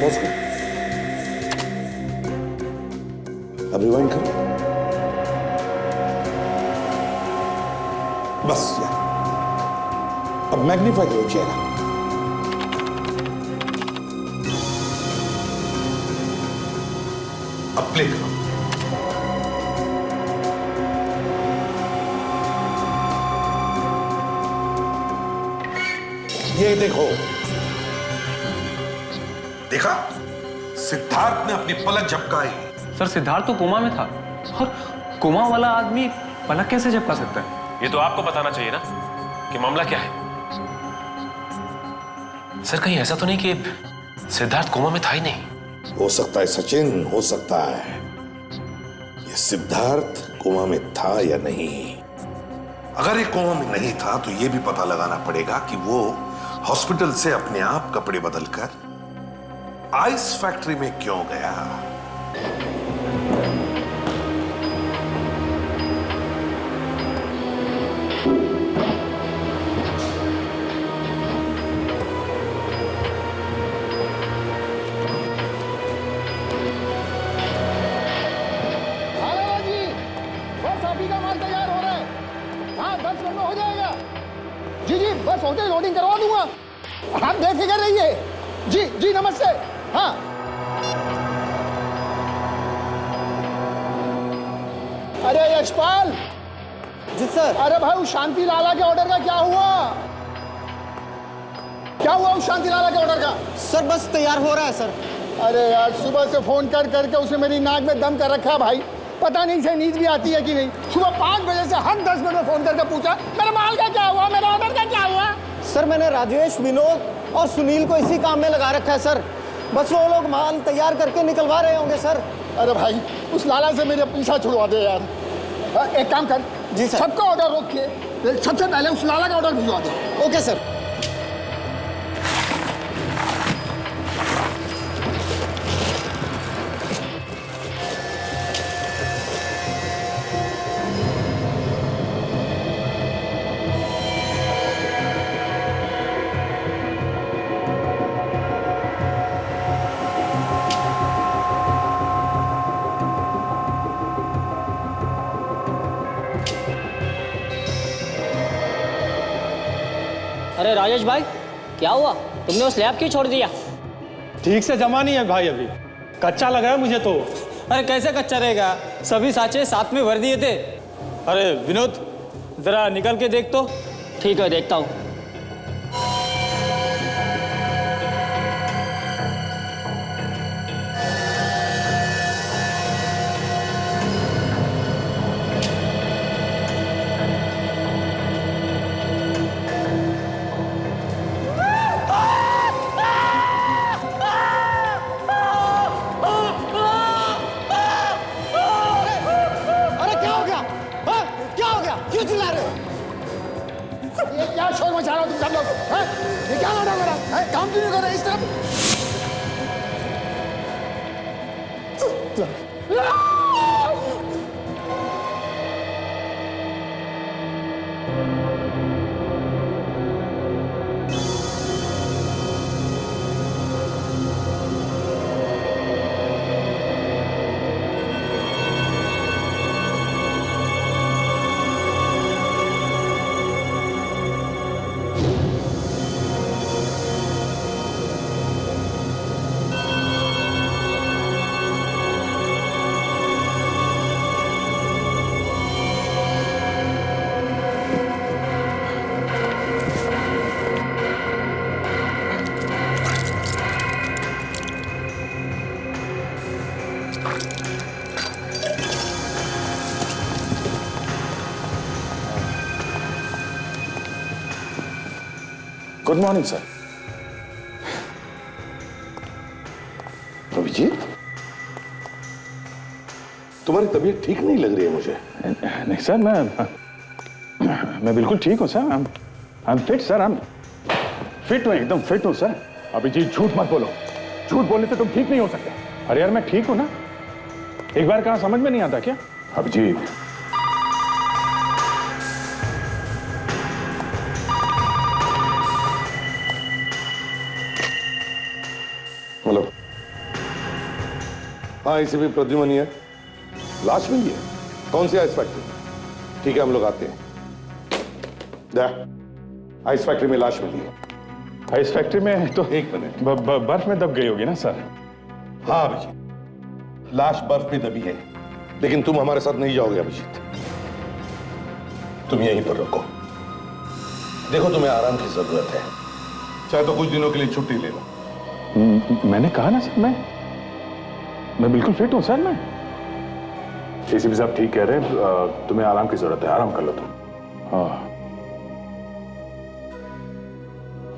Pause करो, अब rewind करो। बस यार, अब मैग्नीफाई करो चेहरा। अब प्ले करो। ये देखो, देखा? सिद्धार्थ ने अपनी पलक झपकाई। सर सिद्धार्थ तो कोमा में था, और कोमा वाला आदमी पलक कैसे झपका सकता है? ये तो आपको बताना चाहिए ना कि मामला क्या है। सर कहीं ऐसा तो नहीं कि सिद्धार्थ कोमा में था ही नहीं? हो सकता है सचिन, हो सकता है। ये सिद्धार्थ कोमा में था या नहीं। अगर ये कोमा में नहीं था तो ये भी पता लगाना पड़ेगा कि वो हॉस्पिटल से अपने आप कपड़े बदलकर आइस फैक्ट्री में क्यों गया। बस होते लोडिंग करवा दूंगा, आप बेफिक्र रहिए। जी जी नमस्ते। हाँ अरे यशपाल। जी सर। अरे भाई उस शांति लाला के ऑर्डर का क्या हुआ? क्या हुआ उस शांति लाला के ऑर्डर का? सर बस तैयार हो रहा है सर। अरे यार सुबह से फोन कर करके उसने मेरी नाक में दम कर रखा है भाई। पता नहीं से नींद भी आती है कि नहीं। सुबह 5 बजे से हर 10 मिनट में फोन करके पूछा मेरे माल का क्या हुआ, मेरे ऑर्डर का क्या हुआ। सर मैंने राजेश, विनोद और सुनील को इसी काम में लगा रखा है सर। बस वो लोग माल तैयार करके निकलवा रहे होंगे सर। अरे भाई उस लाला से मेरे पीछा छुड़वा दे यार। एक काम कर, जी सर। सबका ऑर्डर रोक के सबसे पहले उस लाला का ऑर्डर भिजवा दे। Okay sir. अरे राजेश भाई क्या हुआ, तुमने वो स्लैब क्यों छोड़ दिया? ठीक से जमा नहीं है भाई, अभी कच्चा लगा है मुझे तो। अरे कैसे कच्चा रहेगा, सभी साँचे साथ में भर दिए थे। अरे विनोद जरा निकल के देख तो। ठीक है देखता हूँ। ये क्या शोर मचा रहा हो तुम सब लोग? ये क्या नाटक हो रहा है? काम क्यों नहीं कर रहे इस तरफ? Good morning sir. अभिजीत, तुम्हारी तबीयत ठीक नहीं लग रही है मुझे। नहीं सर, मैं बिल्कुल ठीक हूँ sir. I am fit sir, I am fit हूँ, एकदम फिट हूँ सर। अभिजीत झूठ मत बोलो, झूठ बोलने से तुम ठीक नहीं हो सकते। अरे यार मैं ठीक हूँ ना, एक बार कहा समझ में नहीं आता क्या? अभिजीत हाँ एसीपी प्रद्युमन ही है। लाश मिली है? कौन सी आइस फैक्ट्री? ठीक है हम लोग आते हैं। आइस फैक्ट्री में लाश मिली है। आइस फैक्ट्री में तो एक मिनट। बर्फ में दब गई होगी ना सर? हाँ अभिजीत, लाश बर्फ में दबी है, लेकिन तुम हमारे साथ नहीं जाओगे अभिजीत। तुम यहीं पर रुको। देखो तुम्हें आराम की जरूरत है, चाहे तो कुछ दिनों के लिए छुट्टी ले लो। मैंने कहा ना सर, मैं बिल्कुल फिट हूं सर। मैं एसीपी साहब ठीक कह रहे हैं, तुम्हें आराम की जरूरत है, आराम कर लो तुम। हाँ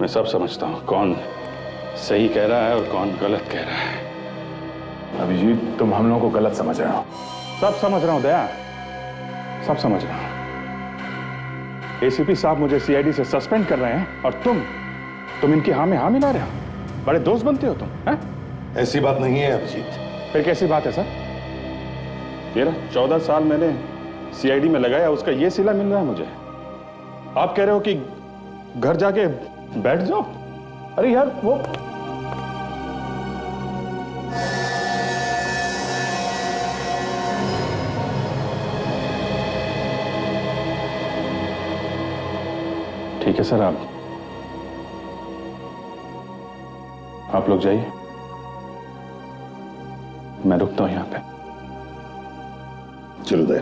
मैं सब समझता हूं कौन सही कह रहा है और कौन गलत कह रहा है। अभिजीत तुम हम लोगों को गलत समझ रहे हो। सब समझ रहा हूं दया, सब समझ रहा हूं। एसीपी साहब मुझे सीआईडी से सस्पेंड कर रहे हैं और तुम इनकी हाँ में हाँ मिला रहे हो। बड़े दोस्त बनते हो तुम, हैं? ऐसी बात नहीं है अभिजीत। फिर कैसी बात है सर? 13-14 साल मैंने सीआईडी में लगाया, उसका ये सिला मिल रहा है मुझे। आप कह रहे हो कि घर जाके बैठ जाओ? अरे यार वो ठीक है सर, आप लोग जाइए, मैं रुकता हूं यहां पे। चलो दे।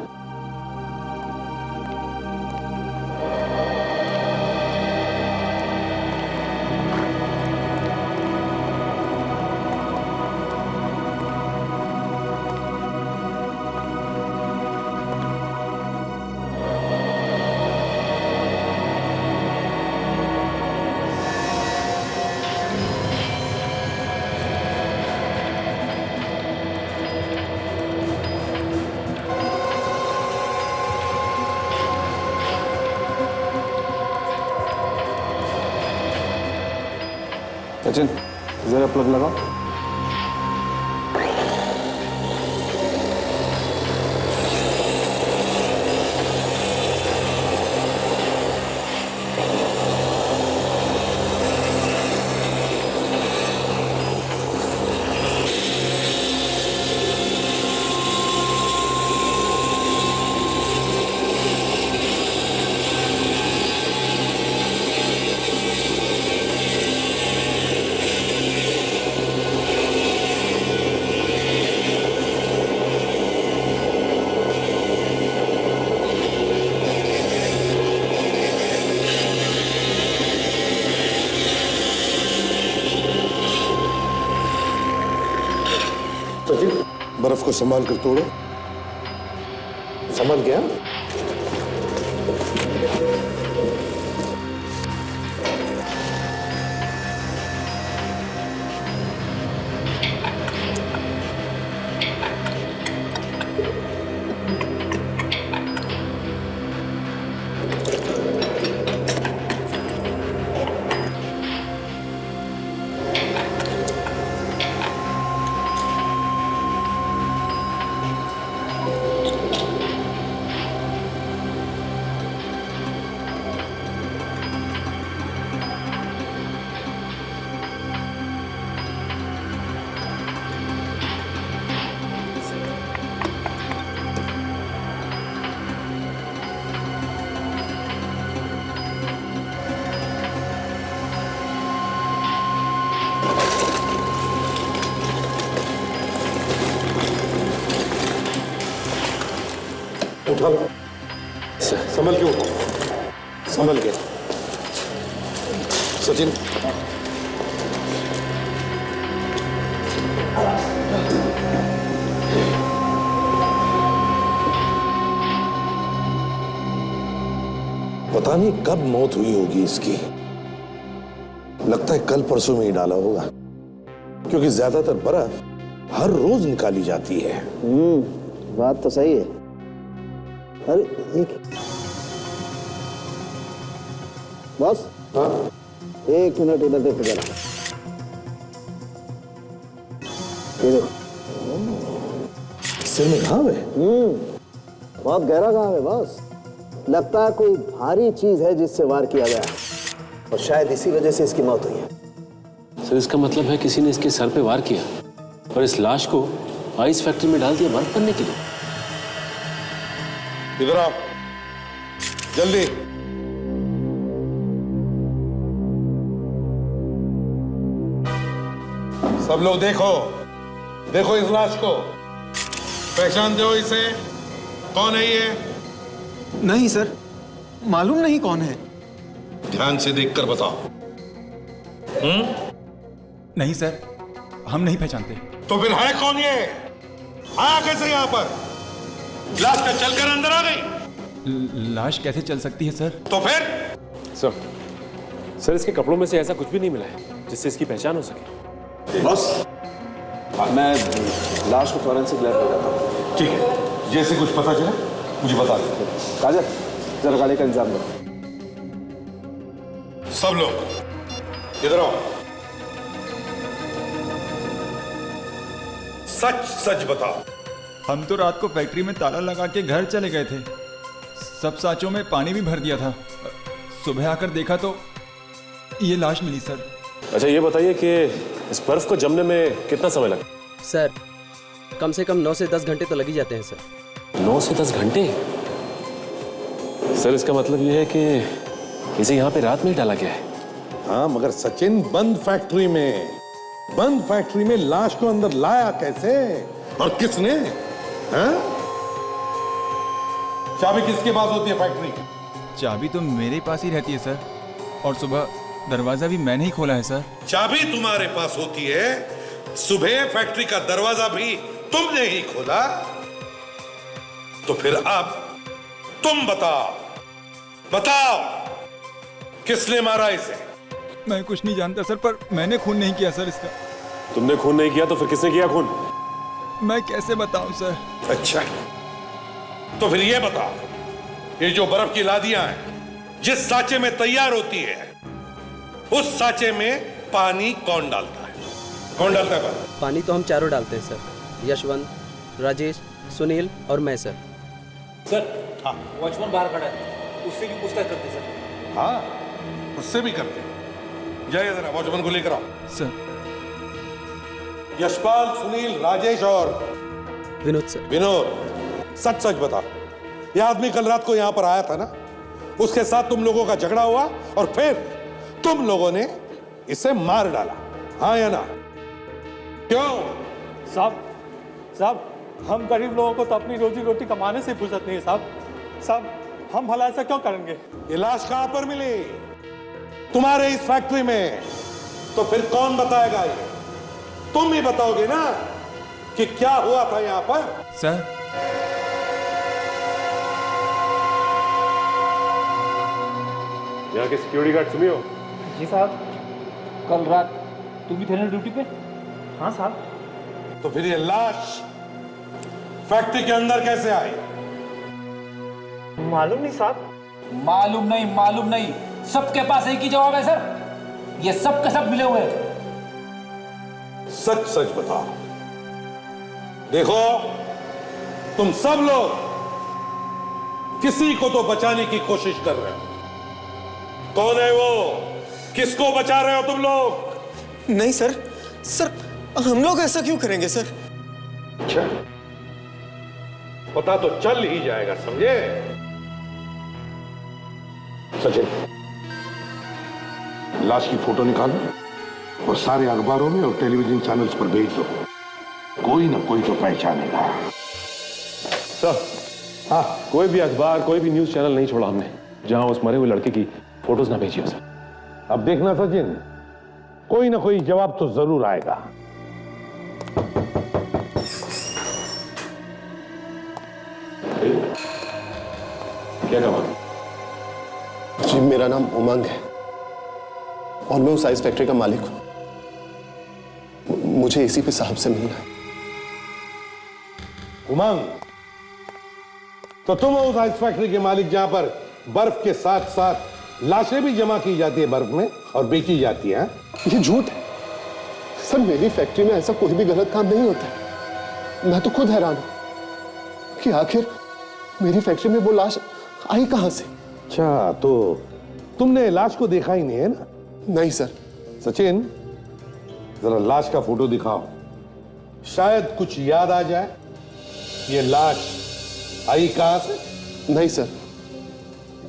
सचिन जरा प्लग लगाओ। बर्फ को संभाल कर तोड़ो। संभाल गया? उठा लो, संभल के उठो, संभल के। सचिन पता नहीं कब मौत हुई होगी इसकी। लगता है कल परसों में ही डाला होगा, क्योंकि ज्यादातर बर्फ हर रोज निकाली जाती है। बात तो सही है। अरे एक बॉस, हाँ 1 मिनट इधर देखो जरा। सिर में घाव है? बहुत गहरा घाव है बॉस। लगता है कोई भारी चीज है जिससे वार किया गया है और शायद इसी वजह से इसकी मौत हुई है। सर इसका मतलब है किसी ने इसके सर पे वार किया और इस लाश को आइस फैक्ट्री में डाल दिया बर्फ बनने के लिए। इधर आओ जल्दी। सब लोग देखो, देखो इस लाश को, पहचानते हो इसे? कौन है ये? नहीं सर, मालूम नहीं कौन है। ध्यान से देखकर बताओ। नहीं सर, हम नहीं पहचानते। तो फिर है कौन ये? आया कैसे यहां पर? लाश का चलकर अंदर आ गई? लाश कैसे चल सकती है सर? तो फिर? सर इसके कपड़ों में से ऐसा कुछ भी नहीं मिला है जिससे इसकी पहचान हो सके। बॉस, मैं लाश को फॉरेंसिक लैब ले जाता हूँ। ठीक है, जैसे कुछ पता चला मुझे बता दो। काजल, जरा गाड़ी का इंतजाम करो। सब लोग इधर आओ। सच सच बताओ। हम तो रात को फैक्ट्री में ताला लगा के घर चले गए थे। सब साँचों में पानी भी भर दिया था। सुबह आकर देखा तो ये लाश मिली सर। अच्छा ये बताइए कि इस बर्फ को जमने में कितना समय लगा? सर कम से कम 9 से 10 घंटे तो लग ही जाते हैं सर। 9 से 10 घंटे? सर इसका मतलब ये है कि इसे यहाँ पे रात में ही डाला गया है। हाँ मगर सचिन, बंद फैक्ट्री में लाश को अंदर लाया कैसे और किसने? हाँ? चाबी किसके पास होती है फैक्ट्री की? चाबी तो मेरे पास ही रहती है सर, और सुबह दरवाजा भी मैंने ही खोला है सर। चाबी तुम्हारे पास होती है, सुबह फैक्ट्री का दरवाजा भी तुमने ही खोला। तो फिर अब तुम बताओ किसने मारा इसे? मैं कुछ नहीं जानता सर, पर मैंने खून नहीं किया सर इसका। तुमने खून नहीं किया तो फिर किसने किया खून? मैं कैसे बताऊं सर? अच्छा, तो फिर ये बताओ, ये जो बर्फ की लादियां हैं जिस साँचे में तैयार होती है, उस साँचे में पानी कौन डालता है? कौन डालता है पानी तो हम चारों डालते हैं सर, यशवंत, राजेश, सुनील और मैं सर। वॉचमैन बाहर खड़ा है, उससे भी पूछताछ करते सर। हाँ, उससे भी करते हैं। जाइए जरा वॉचमैन को लेकर आओ। सर। यशपाल, सुनील, राजेश और विनोद सर। विनोद, सच सच बता, ये आदमी कल रात को यहां पर आया था ना? उसके साथ तुम लोगों का झगड़ा हुआ और फिर तुम लोगों ने इसे मार डाला, हाँ या ना? क्यों? साहब हम गरीब लोगों को तो अपनी रोजी रोटी कमाने से फुर्सत नहीं है साहब, हम भला ऐसा क्यों करेंगे? ये लाश कहां पर मिली? तुम्हारे इस फैक्ट्री में। तो फिर कौन बताएगा ये? तुम ही बताओगे ना कि क्या हुआ था यहां पर? सर यहाँ के सिक्योरिटी गार्ड तुम ही हो? जी साहब। कल रात तुम भी थे ना ड्यूटी पे? हाँ साहब। तो फिर ये लाश फैक्ट्री के अंदर कैसे आई? मालूम नहीं साहब। मालूम नहीं, सबके पास एक ही जवाब है सर, ये सब के सब मिले हुए हैं। सच सच बताओ। देखो, तुम सब लोग किसी को तो बचाने की कोशिश कर रहे हो। कौन है वो? किसको बचा रहे हो तुम लोग? नहीं सर, हम लोग ऐसा क्यों करेंगे सर? अच्छा, पता तो चल ही जाएगा, समझे? सचिन, लाश की फोटो निकालो और सारे अखबारों में और टेलीविजन चैनल्स पर भेज दो। कोई ना कोई तो पहचानेगा। सर, हाँ, कोई भी अखबार, कोई भी न्यूज चैनल नहीं छोड़ा हमने जहां उस मरे हुए लड़के की फोटोज ना भेजी हो सर। अब देखना सचिन, कोई ना कोई जवाब तो जरूर आएगा। क्या कहा? जी मेरा नाम उमंग है और मैं उस आइस फैक्ट्री का मालिक हूं। मुझे एसीपी साहब से मिलना है। उमंग, तो तुम हो उस आइस फैक्ट्री के मालिक जहां पर बर्फ के साथ साथ लाशें भी जमा की जाती है बर्फ में और बेची जाती है? ये झूठ है सर, मेरी फैक्ट्री में ऐसा कोई भी गलत काम नहीं होता। मैं तो खुद हैरान हूं कि आखिर मेरी फैक्ट्री में वो लाश आई कहां से। अच्छा, तो तुमने लाश को देखा ही नहीं है ना? नहीं सर। सचिन, जरा लाश का फोटो दिखाओ। शायद कुछ याद आ जाए। ये लाश आई कहां से? नहीं सर,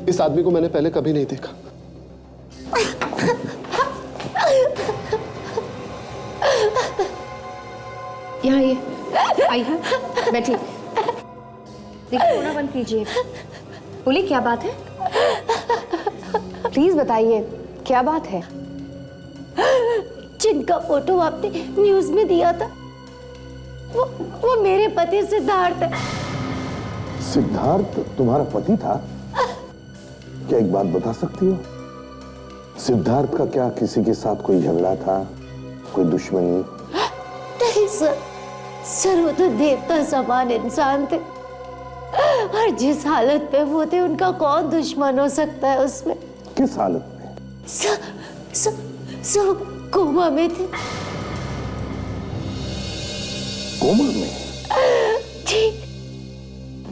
इस आदमी को मैंने पहले कभी नहीं देखा। यहाँ ये आइए, बैठिए। देखिए रोना बंद कीजिए। बोलिए क्या बात है, प्लीज बताइए क्या बात है। जिनका फोटो आपने न्यूज में दिया था वो मेरे पति सिद्धार्थ है। सिद्धार्थ तुम्हारा पति था? क्या एक बात बता सकती हो, सिद्धार्थ का क्या किसी के साथ कोई झगड़ा था, कोई दुश्मनी? नहीं सर, वो तो देवता समान इंसान थे, और जिस हालत पे वो थे उनका कौन दुश्मन हो सकता है उसमें। किस हालत में? सर कोमा में थे। कोमा में? जी।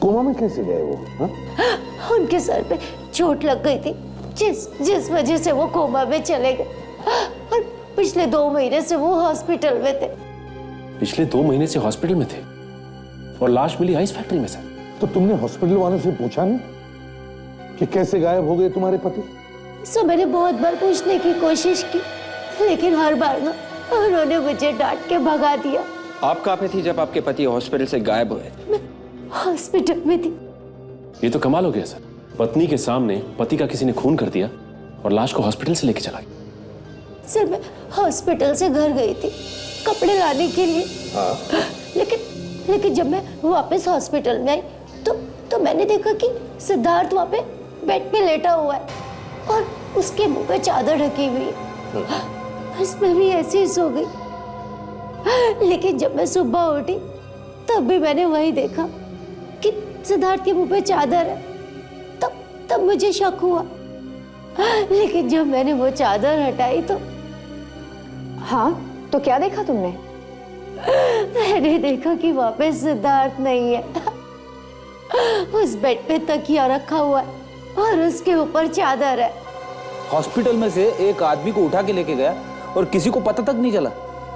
कोमा में कैसे गए वो? हा? उनके सर पे चोट लग गई थी, जिस वजह से वो कोमा में चले गए, और पिछले 2 महीने से वो हॉस्पिटल में थे। पिछले 2 महीने से हॉस्पिटल में थे और लाश मिली आइस फैक्ट्री में सर। तो तुमने हॉस्पिटल वालों से पूछा नहीं कि कैसे गायब हो गए तुम्हारे पति? सर मैंने बहुत बार पूछने की कोशिश की, लेकिन हर बार ना उन्होंने मुझे डांट के भगा दिया। आप कहाँ पे थी जब आपके पति हॉस्पिटल से गायब हुए? मैं हॉस्पिटल में थी। ये तो कमाल हो गया सर, पत्नी के सामने पति का किसी ने खून कर दिया और लाश को हॉस्पिटल से लेके चला गया। सर मैं हॉस्पिटल से घर गई थी कपड़े लाने के लिए। हाँ। लेकिन जब मैं वापस हॉस्पिटल में आई तो मैंने देखा कि सिद्धार्थ वहाँ पे बेड पे लेटा हुआ है और उसके मुंह पे चादर ढकी हुई है। उसमें भी ऐसे ही सो गई। लेकिन जब मैं सुबह उठी तब भी मैंने वही देखा कि सिद्धार्थ के मुंह पे चादर है। तब मुझे शक हुआ, लेकिन जब मैंने वो चादर हटाई तो हाँ, तो क्या देखा तुमने? मैंने देखा कि वहाँ पे सिद्धार्थ नहीं है। उस बेड पे तकिया रखा हुआ है और उसके ऊपर चादर है। हॉस्पिटल में से एक आदमी को उठा के लेके गया और किसी को पता तक नहीं चला।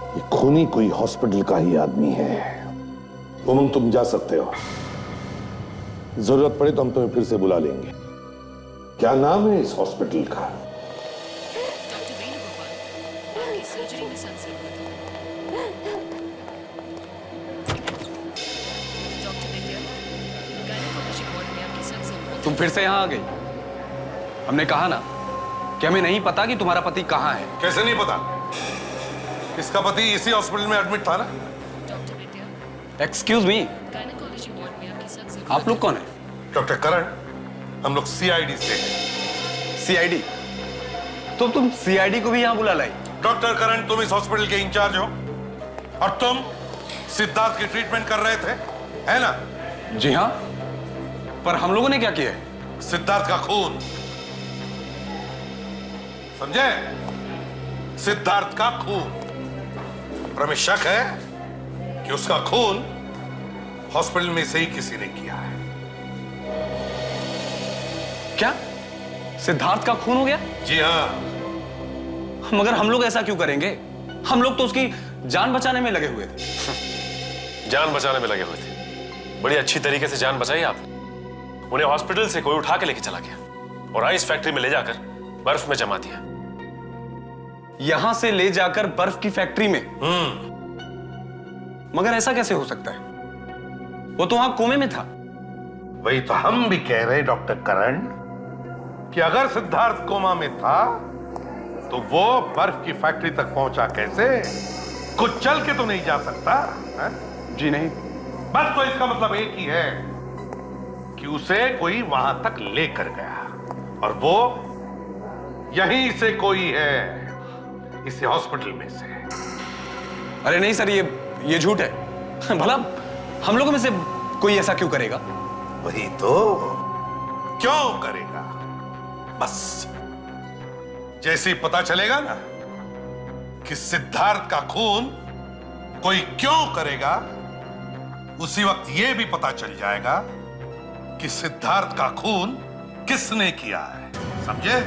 ये खूनी कोई हॉस्पिटल का ही आदमी है। उमंग तुम जा सकते हो, जरूरत पड़े तो हम तुम्हें फिर से बुला लेंगे। क्या नाम है इस हॉस्पिटल का? तुम फिर से यहाँ आ गई। हमने कहा ना कि हमें नहीं पता कि तुम्हारा पति कहाँ है। कैसे नहीं पता? इसका पति इसी हॉस्पिटल में एडमिट था ना? एक्सक्यूज मी, आप लोग कौन है? डॉक्टर करण, हम लोग सीआईडी से हैं। सीआईडी? तो तुम सीआईडी को भी यहाँ बुला लाई? डॉक्टर करण, तुम इस हॉस्पिटल के इंचार्ज हो और तुम सिद्धार्थ की ट्रीटमेंट कर रहे थे, है ना? जी हाँ, पर हम लोगों ने क्या किया है? सिद्धार्थ का खून, समझे? सिद्धार्थ का खून। और हमें शक है कि उसका खून हॉस्पिटल में से ही किसी ने किया है। क्या सिद्धार्थ का खून हो गया? जी हाँ। मगर हम लोग ऐसा क्यों करेंगे? हम लोग तो उसकी जान बचाने में लगे हुए थे। जान बचाने में लगे हुए थे? बड़ी अच्छी तरीके से जान बचाई आपने। उन्हें हॉस्पिटल से कोई उठा के लेके चला गया और आइस फैक्ट्री में ले जाकर बर्फ में जमा दिया। यहां से ले जाकर बर्फ की फैक्ट्री में? मगर ऐसा कैसे हो सकता है? वो तो वहां कोमे में था। वही तो हम भी कह रहे डॉक्टर करण कि अगर सिद्धार्थ कोमा में था तो वो बर्फ की फैक्ट्री तक पहुंचा कैसे? कुछ चल के तो नहीं जा सकता है? जी नहीं। बस तो इसका मतलब एक ही है कि उसे कोई वहां तक लेकर गया और वो यहीं से कोई है, इसे हॉस्पिटल में से। अरे नहीं सर, ये झूठ है। भला हम लोगों में से कोई ऐसा क्यों करेगा? वही तो, क्यों करेगा? बस जैसे ही पता चलेगा ना कि सिद्धार्थ का खून कोई क्यों करेगा, उसी वक्त यह भी पता चल जाएगा कि सिद्धार्थ का खून किसने किया है। समझे?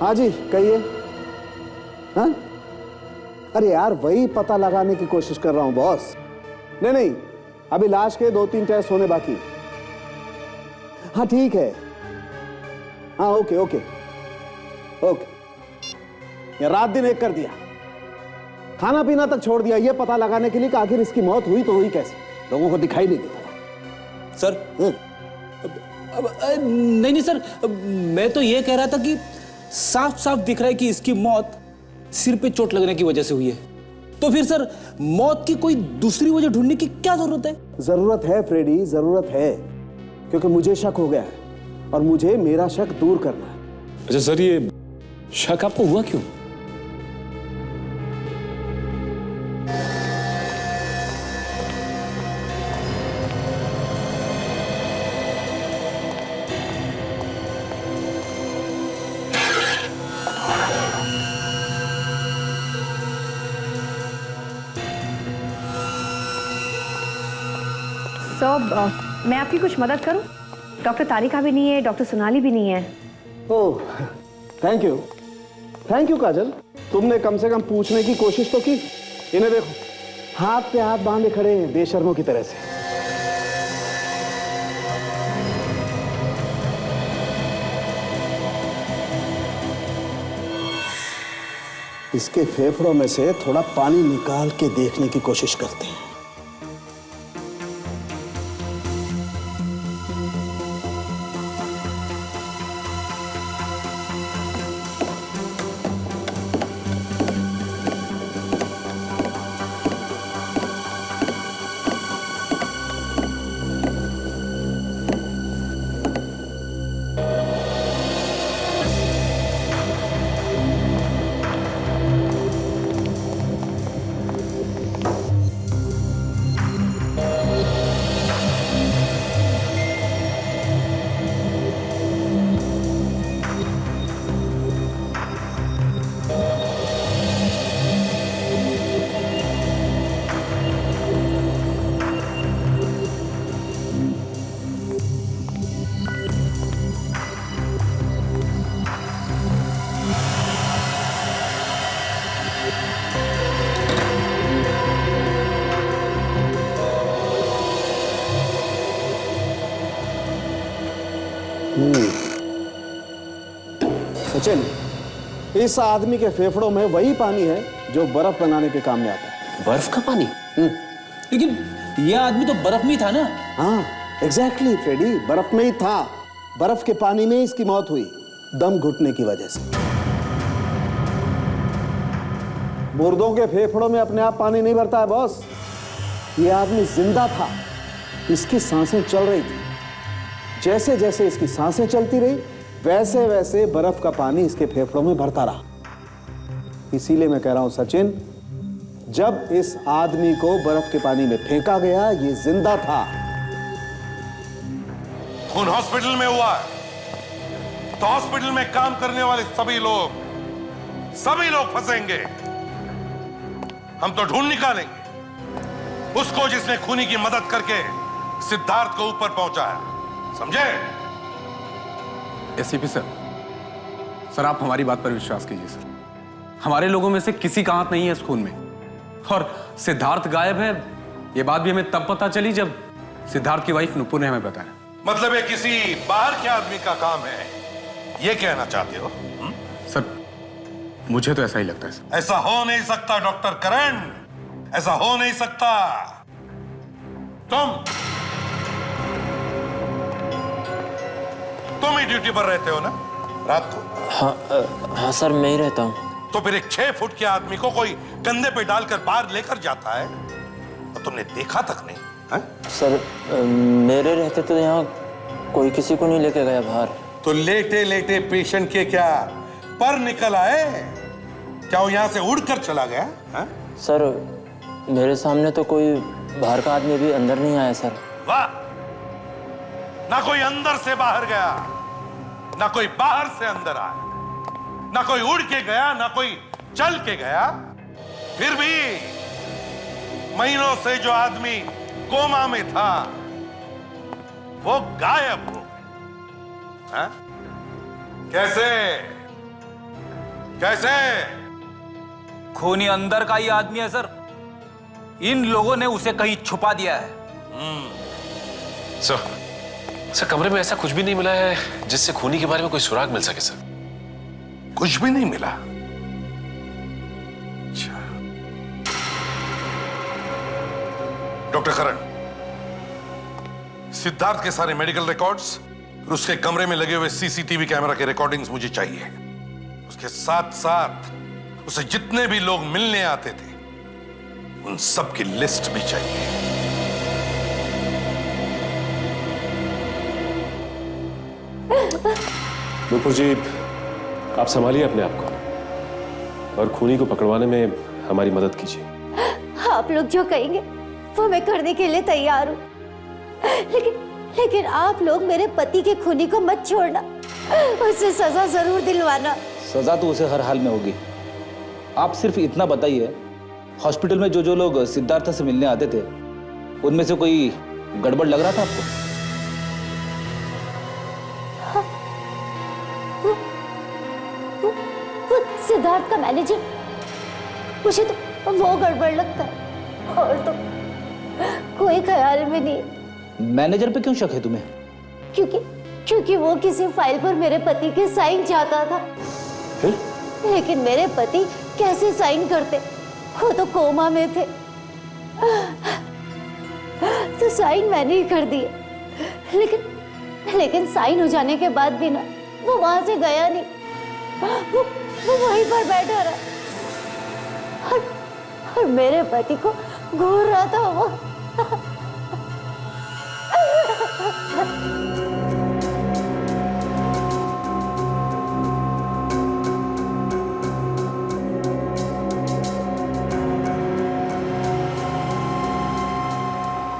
हाँ जी कहिए। हाँ अरे यार वही पता लगाने की कोशिश कर रहा हूं बॉस। नहीं नहीं अभी लाश के 2-3 टेस्ट होने बाकी। हाँ ठीक है। हाँ ओके ओके ओके। ये रात दिन एक कर दिया, खाना पीना तक छोड़ दिया ये पता लगाने के लिए कि आखिर इसकी मौत हुई तो हुई कैसे, लोगों को दिखाई नहीं देता। सर नहीं नहीं सर, मैं तो ये कह रहा था कि साफ साफ दिख रहा है कि इसकी मौत सिर पे चोट लगने की वजह से हुई है, तो फिर सर मौत की कोई दूसरी वजह ढूंढने की क्या जरूरत है? जरूरत है फ्रेडी, जरूरत है, क्योंकि मुझे शक हो गया है और मुझे मेरा शक दूर करना है। अच्छा सर, ये शक आपको हुआ क्यों? मैं आपकी कुछ मदद करूं? डॉक्टर तारिका भी नहीं है, डॉक्टर सोनाली भी नहीं है। ओह थैंक यू काजल, तुमने कम से कम पूछने की कोशिश तो की। इन्हें देखो हाथ पे हाथ बांधे खड़े हैं बेशर्मों की तरह से। इसके फेफड़ों में से थोड़ा पानी निकाल के देखने की कोशिश करते हैं। सचिन, इस आदमी के फेफड़ों में वही पानी है जो बर्फ बनाने के काम में आता है। बर्फ का पानी? लेकिन यह आदमी तो बर्फ में ही था ना? हाँ एग्जैक्टली फ्रेडी, बर्फ में ही था। बर्फ के पानी में इसकी मौत हुई, दम घुटने की वजह से। मुर्दों के फेफड़ों में अपने आप पानी नहीं भरता है बॉस। ये आदमी जिंदा था, इसकी सांसें चल रही थी। जैसे जैसे इसकी सांसें चलती रही वैसे वैसे बर्फ का पानी इसके फेफड़ों में भरता रहा। इसीलिए मैं कह रहा हूं सचिन, जब इस आदमी को बर्फ के पानी में फेंका गया ये जिंदा था। खून हॉस्पिटल में हुआ है तो हॉस्पिटल में काम करने वाले सभी लोग फंसेंगे। हम तो ढूंढ निकालेंगे उसको जिसने खूनी की मदद करके सिद्धार्थ को ऊपर पहुंचाया, समझे? एसीपी सर, आप हमारी बात पर विश्वास कीजिए सर। हमारे लोगों में से किसी का हाथ नहीं है इस खून में, और सिद्धार्थ गायब है ये बात भी हमें तब पता चली जब सिद्धार्थ की वाइफ नुपुर ने हमें बताया। मतलब ये किसी बाहर के आदमी का काम है, ये कहना चाहते हो? सर मुझे तो ऐसा ही लगता है सर। ऐसा हो नहीं सकता डॉक्टर करण, ऐसा हो नहीं सकता। तुम ही ड्यूटी पर रहते हो ना रात को? हाँ सर मैं ही रहता हूँ। तो फिर एक 6 फुट के आदमी को कोई कंधे पे डालकर बाहर लेकर जाता है तो तुमने देखा तक नहीं है? सर मेरे रहते तो यहाँ कोई किसी को नहीं लेके गया बाहर। तो लेटे लेटे पेशेंट के क्या पर निकल आए? क्या वो यहां से उड़कर चला गया है? सर मेरे सामने तो कोई बाहर का आदमी भी अंदर नहीं आया सर। वाह, ना कोई अंदर से बाहर गया, ना कोई बाहर से अंदर आया, ना कोई उड़ के गया, ना कोई चल के गया। फिर भी महीनों से जो आदमी कोमा में था वो गायब हो। कैसे? कैसे? खूनी अंदर का ही आदमी है सर। इन लोगों ने उसे कहीं छुपा दिया है। सर कमरे में ऐसा कुछ भी नहीं मिला है जिससे खूनी के बारे में कोई सुराग मिल सके सर। कुछ भी नहीं मिला? अच्छा। डॉक्टर करण, सिद्धार्थ के सारे मेडिकल रिकॉर्ड्स और उसके कमरे में लगे हुए सीसीटीवी कैमरा के रिकॉर्डिंग्स मुझे चाहिए। उसके साथ साथ उसे जितने भी लोग मिलने आते थे उन सब की लिस्ट भी चाहिए। नूपुर जी, आप संभालिए अपने आप को और खूनी को पकड़वाने में हमारी मदद कीजिए। आप लोग जो कहेंगे वो मैं करने के लिए तैयार हूँ, लेकिन आप लोग मेरे पति के खूनी को मत छोड़ना, उसे सजा जरूर दिलवाना। सजा तो उसे हर हाल में होगी। आप सिर्फ इतना बताइए, हॉस्पिटल में जो लोग सिद्धार्थ से मिलने आते थे उनमें से कोई गड़बड़ लग रहा था आपको? वो सिद्धार्थ का मैनेजर, मुझे तो वो गड़बड़ लगता है, और तो कोई ख्याल में नहीं। मैनेजर पे क्यों शक है तुम्हें? क्योंकि वो किसी फाइल पर मेरे पति के साइन चाहता था। लेकिन मेरे पति कैसे साइन करते, वो तो कोमा में थे, तो साइन मैंने ही कर दिए। लेकिन साइन हो जाने के बाद भी ना वो वहां से गया नहीं, वो वहीं पर बैठा रहा और मेरे पति को घूर रहा था वो।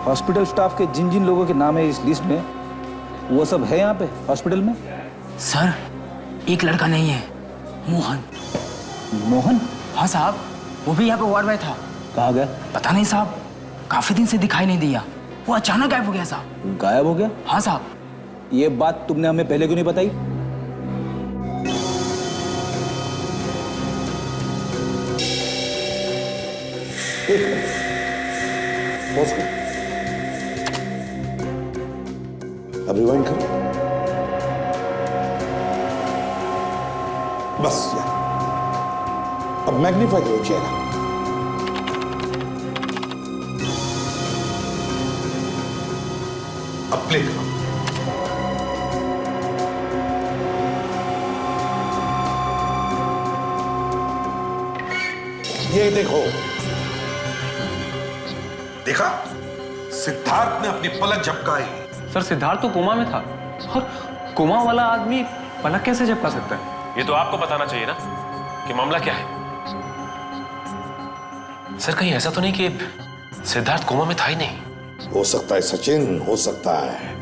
हॉस्पिटल स्टाफ के जिन जिन लोगों के नाम है इस लिस्ट में, वो सब है यहाँ पे हॉस्पिटल में? सर, एक लड़का नहीं है, मोहन। मोहन? हाँ साहब, वो भी यहाँ पे वार्ड में था। कहाँ गया? पता नहीं साहब, काफी दिन से दिखाई नहीं दिया, वो अचानक गायब हो गया साहब। गायब हो गया? हाँ साहब। ये बात तुमने हमें पहले क्यों नहीं बताई? अब रिवाइंड करो। बस यार, अब मैग्नीफाई करो चेहरा। अब प्ले करो। ये देखो, देखा? सिद्धार्थ ने अपनी पलक झपकाई। सर सिद्धार्थ तो कोमा में था, और कोमा वाला आदमी पलक कैसे झपका सकता है? ये तो आपको बताना चाहिए ना कि मामला क्या है। सर कहीं ऐसा तो नहीं कि सिद्धार्थ कोमा में था ही नहीं? हो सकता है सचिन, हो सकता है।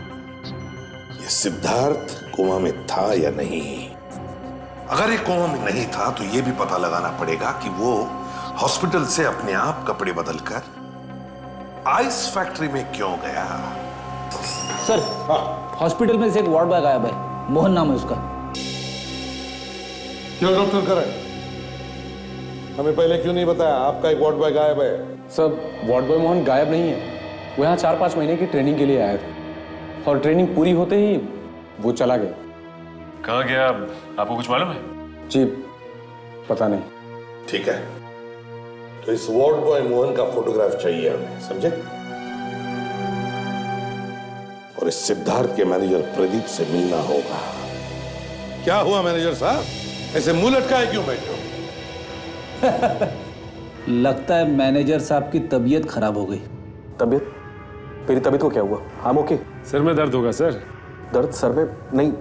ये सिद्धार्थ कोमा में था या नहीं। अगर ये कोमा में नहीं था तो ये भी पता लगाना पड़ेगा कि वो हॉस्पिटल से अपने आप कपड़े बदलकर आइस फैक्ट्री में क्यों गया। सर, हॉस्पिटल में से एक वार्ड बॉय गायब है, मोहन नाम है उसका। क्यों डॉक्टर करण, हमें पहले क्यों नहीं बताया आपका एक वार्ड बॉय गायब है? सर वार्ड बॉय मोहन गायब नहीं है, वो यहाँ 4-5 महीने की ट्रेनिंग के लिए आया था, और ट्रेनिंग पूरी होते ही वो चला गया। कहाँ गया आपको कुछ मालूम है? जी पता नहीं। ठीक है, तो इस वार्ड बॉय मोहन का फोटोग्राफ चाहिए हमें, समझे? और इस सिद्धार्थ के मैनेजर प्रदीप से मिलना होगा। क्या हुआ मैनेजर साहब, ऐसे मुंह लटकाए क्यों बैठे हो? लगता है मैनेजर साहब की तबीयत खराब हो गई। तबीयत? मेरी तबीयत को क्या हुआ? हम ओके? सर में दर्द होगा सर। दर्द सर में? नहीं,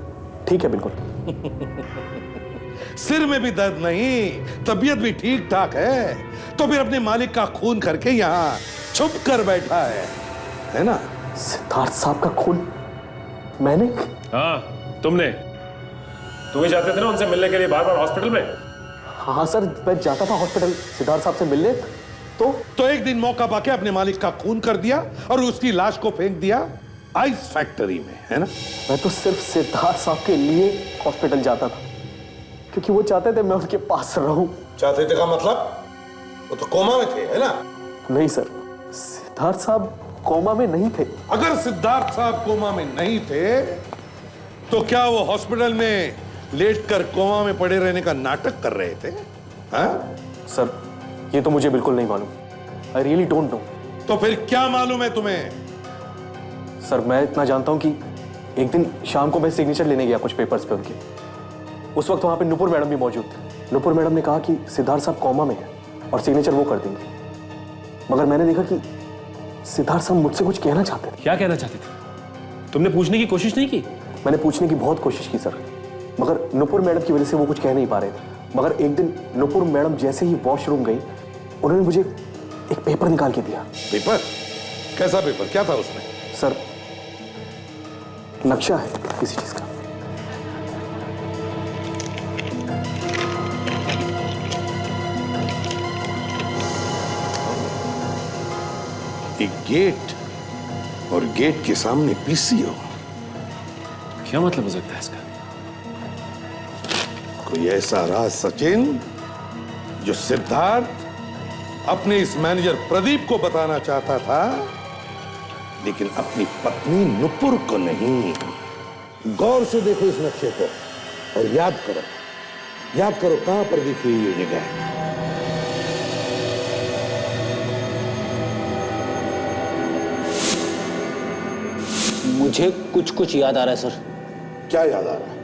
ठीक है बिल्कुल। सिर में भी दर्द नहीं, तबीयत भी ठीक ठाक है, तो फिर अपने मालिक का खून करके यहाँ छुप कर बैठा है ना? सिद्धार्थ साहब का खून मैंने? हाँ तुमने। तुम ही जाते थे ना उनसे मिलने के लिए बार बार हॉस्पिटल में? हाँ सर, मैं जाता था हॉस्पिटल सिद्धार्थ साहब से मिलने। तो एक दिन मौका पाके अपने मालिक का खून कर दिया और उसकी लाश को फेंक दिया आइस फैक्ट्री में, है ना? मैं तो सिर्फ सिद्धार्थ साहब के लिए हॉस्पिटल जाता था, क्योंकि वो चाहते थे मैं उनके पास रहूं। चाहते थे का मतलब? वो तो कोमा में थे, है ना? नहीं सर, सिद्धार्थ साहब कोमा में नहीं थे। अगर सिद्धार्थ साहब कोमा में नहीं थे तो क्या वो हॉस्पिटल में लेटकर कोमा में पड़े रहने का नाटक कर रहे थे? हाँ? सर ये तो मुझे बिल्कुल नहीं मालूम। I really don't know. तो फिर क्या मालूम है तुम्हें? सर मैं इतना जानता हूं कि एक दिन शाम को मैं सिग्नेचर लेने गया कुछ पेपर्स पे उनके। उस वक्त वहां पे नुपुर मैडम भी मौजूद थे। नुपुर मैडम ने कहा कि सिद्धार्थ साहब कोमा में है और सिग्नेचर वो कर देंगे, मगर मैंने देखा कि सिद्धार्थ साहब मुझसे कुछ कहना चाहते थे। क्या कहना चाहते थे? तुमने पूछने की कोशिश नहीं की? मैंने पूछने की बहुत कोशिश की सर, मगर नुपुर मैडम की वजह से वो कुछ कह नहीं पा रहे थे। मगर एक दिन नुपुर मैडम जैसे ही वॉशरूम गई, उन्होंने मुझे एक पेपर निकाल के दिया। पेपर? कैसा पेपर? क्या था उसमें? सर नक्शा है किसी चीज का। एक गेट, और गेट के सामने पीसीओ। क्या मतलब हो सकता है इसका? कोई ऐसा राज सचिन जो सिद्धार्थ अपने इस मैनेजर प्रदीप को बताना चाहता था, लेकिन अपनी पत्नी नुपुर को नहीं। गौर से देखो इस नक्शे को और याद करो कहां पर दिख रही है ये जगह। मुझे कुछ कुछ याद आ रहा है सर। क्या याद आ रहा है?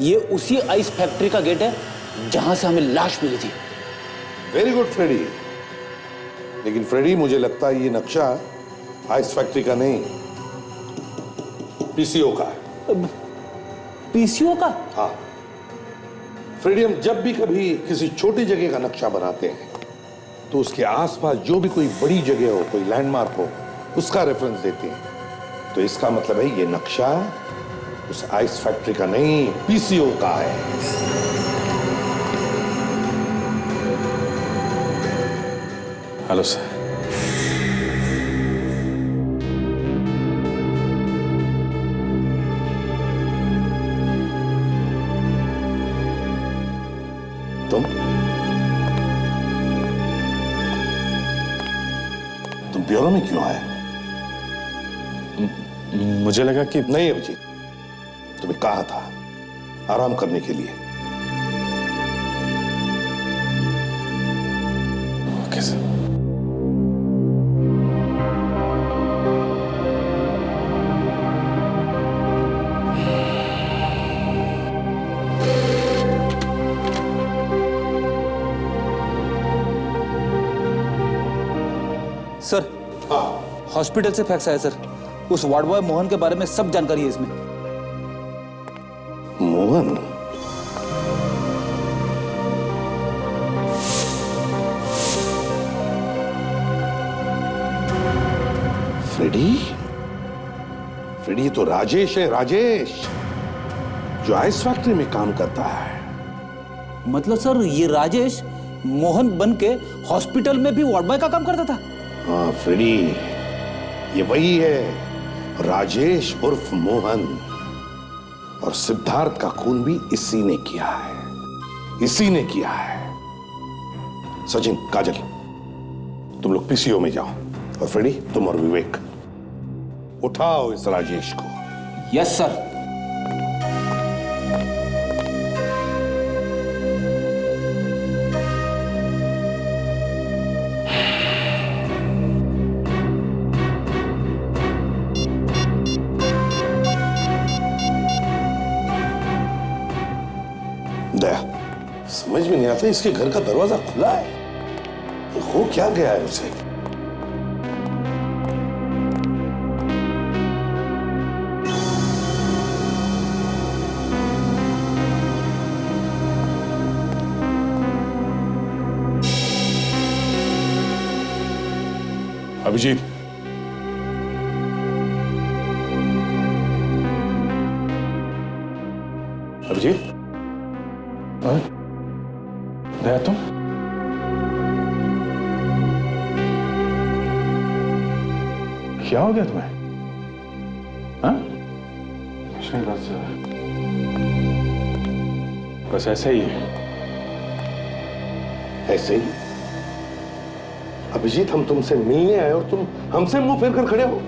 ये उसी आइस फैक्ट्री का गेट है जहां से हमें लाश मिली थी। Very good Freddy. लेकिन फ्रेडी, मुझे लगता है ये नक्शा आइस फैक्ट्री का नहीं, पीसीओ का है। पीसीओ का? हाँ फ्रेडी, हम जब भी कभी किसी छोटी जगह का नक्शा बनाते हैं तो उसके आसपास जो भी कोई बड़ी जगह हो, कोई लैंडमार्क हो, उसका रेफरेंस देते हैं। तो इसका मतलब है ये नक्शा उस आइस फैक्ट्री का नहीं, पीसीओ का है। Hello sir. तुम ब्यूरो में क्यों आए? मुझे लगा कि नहीं अभिजीत, तुम्हें कहा था आराम करने के लिए। Okay sir. सर हॉस्पिटल से फैक्स आया सर। उस वार्ड बॉय मोहन के बारे में सब जानकारी है इसमें। मोहन? फ्रेडी? फ्रेडी तो राजेश है, राजेश, जो आइस फैक्ट्री में काम करता है। मतलब सर ये राजेश मोहन बन के हॉस्पिटल में भी वार्ड बॉय का काम करता था? हाँ फ्रेडी, ये वही है, राजेश उर्फ मोहन। और सिद्धार्थ का खून भी इसी ने किया है, इसी ने किया है। सचिन, काजल, तुम लोग पीसीओ में जाओ, और फ्रेडी तुम और विवेक उठाओ इस राजेश को। Yes sir. दया, समझ में नहीं आता, इसके घर का दरवाजा खुला है, हो क्या गया है उसे? अभिजीत, अभिजीत, दया तुम? क्या हो गया तुम्हें? हाँ? कुछ नहीं, बस ऐसे ही है। ऐसे ही अभिजीत, हम तुमसे मिलने आए और तुम हमसे मुंह फेर कर खड़े हो।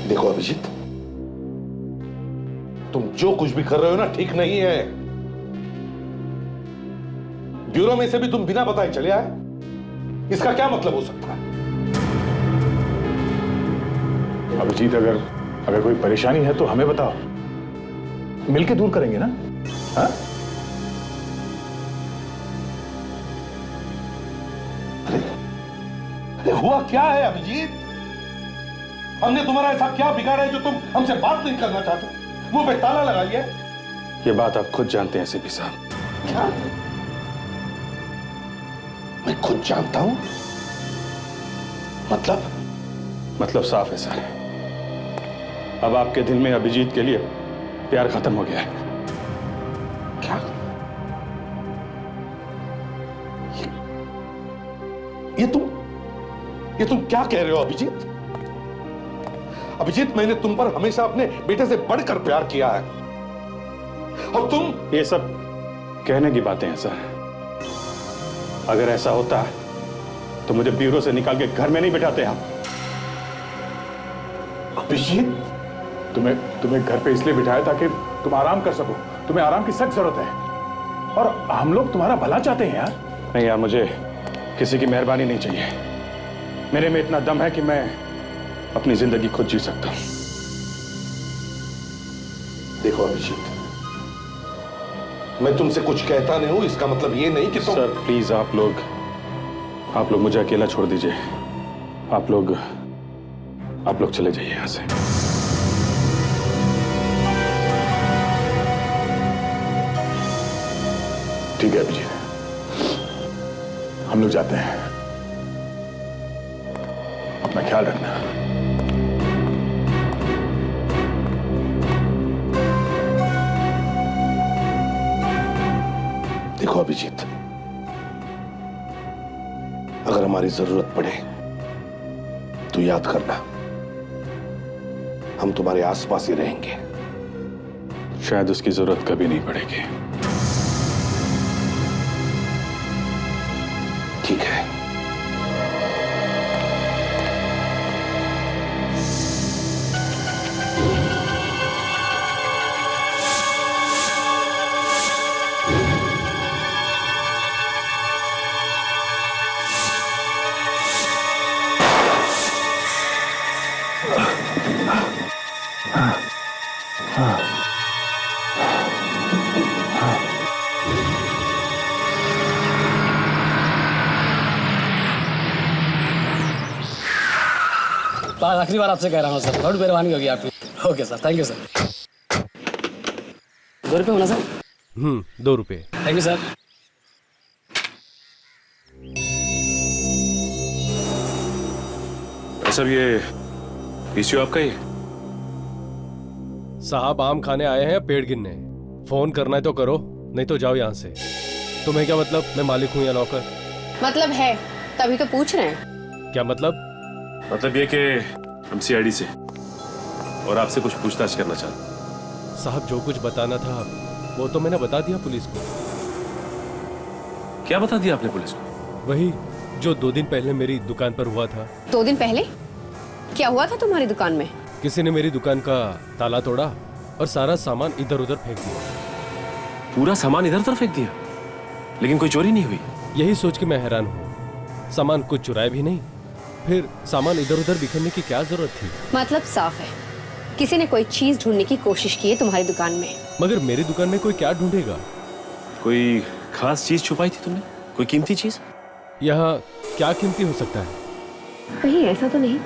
देखो अभिजीत, तुम जो कुछ भी कर रहे हो ना, ठीक नहीं है। ब्यूरो में से भी तुम बिना बताए चले आए, इसका क्या मतलब हो सकता है? अभिजीत, अगर कोई परेशानी है तो हमें बताओ, मिलके दूर करेंगे ना। हाँ? अरे हुआ क्या है अभिजीत? हमने तुम्हारा ऐसा क्या बिगाड़ा है जो तुम हमसे बात नहीं करना चाहते? मुंह पे ताला लगा लिया? ये बात आप खुद जानते हैं सीपी साहब। क्या? मैं खुद जानता हूं? मतलब साफ है सर। अब आपके दिल में अभिजीत के लिए प्यार खत्म हो गया है। क्या? ये तुम क्या कह रहे हो अभिजीत? अभिजीत, मैंने तुम पर हमेशा अपने बेटे से बढ़कर प्यार किया है, और तुम? ये सब कहने की बातें हैं सर। अगर ऐसा होता तो मुझे ब्यूरो से निकाल के घर में नहीं बिठाते आप। अभिजीत, तुम्हें घर पे इसलिए बिठाया ताकि तुम आराम कर सको। तुम्हें आराम की सख्त जरूरत है, और हम लोग तुम्हारा भला चाहते हैं यार। नहीं यार, मुझे किसी की मेहरबानी नहीं चाहिए। मेरे में इतना दम है कि मैं अपनी जिंदगी खुद जी सकता हूं। देखो अभिजीत, मैं तुमसे कुछ कहता नहीं हूं, इसका मतलब ये नहीं कि तुम... सर प्लीज, आप लोग मुझे अकेला छोड़ दीजिए। आप लोग चले जाइए यहां से। ठीक है अभिजीत, हम लोग जाते हैं। अपना ख्याल रखना। देखो अभिजीत, अगर हमारी जरूरत पड़े तो याद करना, हम तुम्हारे आसपास ही रहेंगे। शायद उसकी जरूरत कभी नहीं पड़ेगी। ठीक है। आखिरी बार आपसे कह रहा हूँ सर, थोड़ी मेहरबानी होगी आपकी। Okay sir, thank you sir. 2 रुपये होना सर? 2 रुपये। Thank you sir. सब ये पीसीओ आपका ही? साहब आम खाने आए हैं, पेड़ गिनने। फोन करना है तो करो, नहीं तो जाओ यहाँ से। तुम्हें क्या मतलब, मैं मालिक हूँ या नौकर? मतलब है, तभी तो पूछ रहे हैं। क्या मतलब? मतलब ये कि हम सीआईडी से और आपसे कुछ पूछताछ करना चाहते। साहब जो कुछ बताना था वो तो मैंने बता दिया पुलिस को। क्या बता दिया आपने पुलिस को? वही जो 2 दिन पहले मेरी दुकान पर हुआ था। 2 दिन पहले क्या हुआ था तुम्हारी दुकान में? किसी ने मेरी दुकान का ताला तोड़ा और सारा सामान इधर उधर फेंक दिया। पूरा सामान इधर उधर फेंक दिया, लेकिन कोई चोरी नहीं हुई? यही सोच के मैं हैरान हूँ। सामान कुछ चुराया भी नहीं, फिर सामान इधर उधर बिखरने की क्या जरूरत थी? मतलब साफ है, किसी ने कोई चीज ढूंढने की कोशिश की है तुम्हारी दुकान में। मगर मेरी दुकान में कोई क्या ढूंढेगा? कोई खास चीज छुपाई थी तुमने? कोई कीमती चीज? यहाँ क्या कीमती हो सकता है? कहीं ऐसा तो नहीं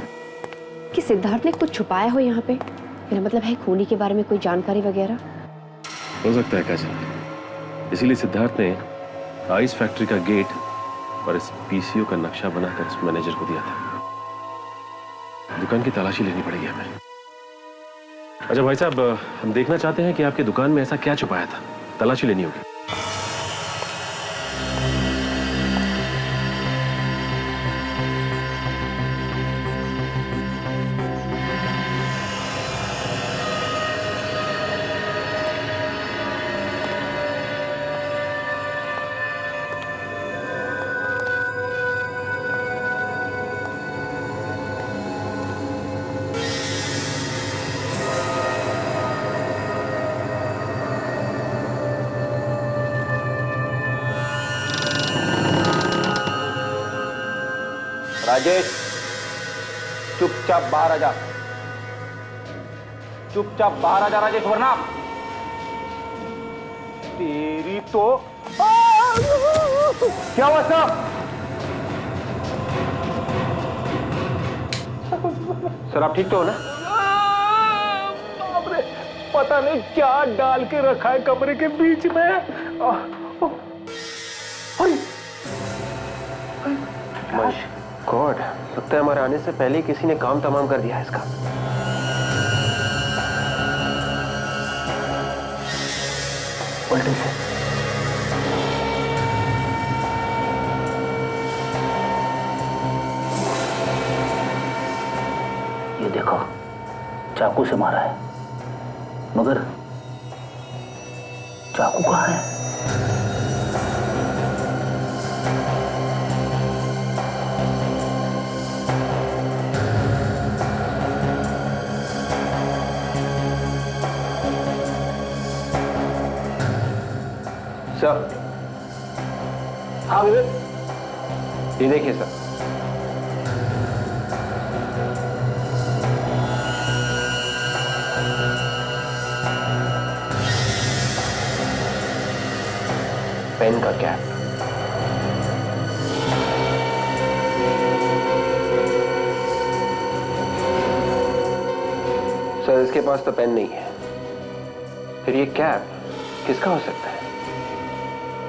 कि सिद्धार्थ ने कुछ छुपाया हो यहाँ पे? मेरा मतलब है खूनी के बारे में कोई जानकारी वगैरह? हो सकता है काजल, इसीलिए सिद्धार्थ ने आइस फैक्ट्री का गेट और इस पीसीओ का नक्शा बनाकर इस मैनेजर को दिया था। दुकान की तलाशी लेनी पड़ेगी हमें। अच्छा भाई साहब, हम देखना चाहते हैं कि आपकी दुकान में ऐसा क्या छुपाया था। तलाशी लेनी होगी। राजेश, चुपचाप बाहर आ जा। चुपचाप बाहर आ जा राजेश, वरना तेरी तो। क्या हुआ सर? सर आप ठीक तो हो ना? बाप रे, पता नहीं क्या डाल के रखा है कमरे के बीच में। गॉड, लगता है हमारे आने से पहले ही किसी ने काम तमाम कर दिया है इसका। उल्टे से ये देखो, चाकू से मारा है, मगर चाकू कहाँ है? सर, हाँ विवेक, ये देखिए सर। पेन का कैप। सर इसके पास तो पेन नहीं है, फिर ये कैप किसका हो सकता है?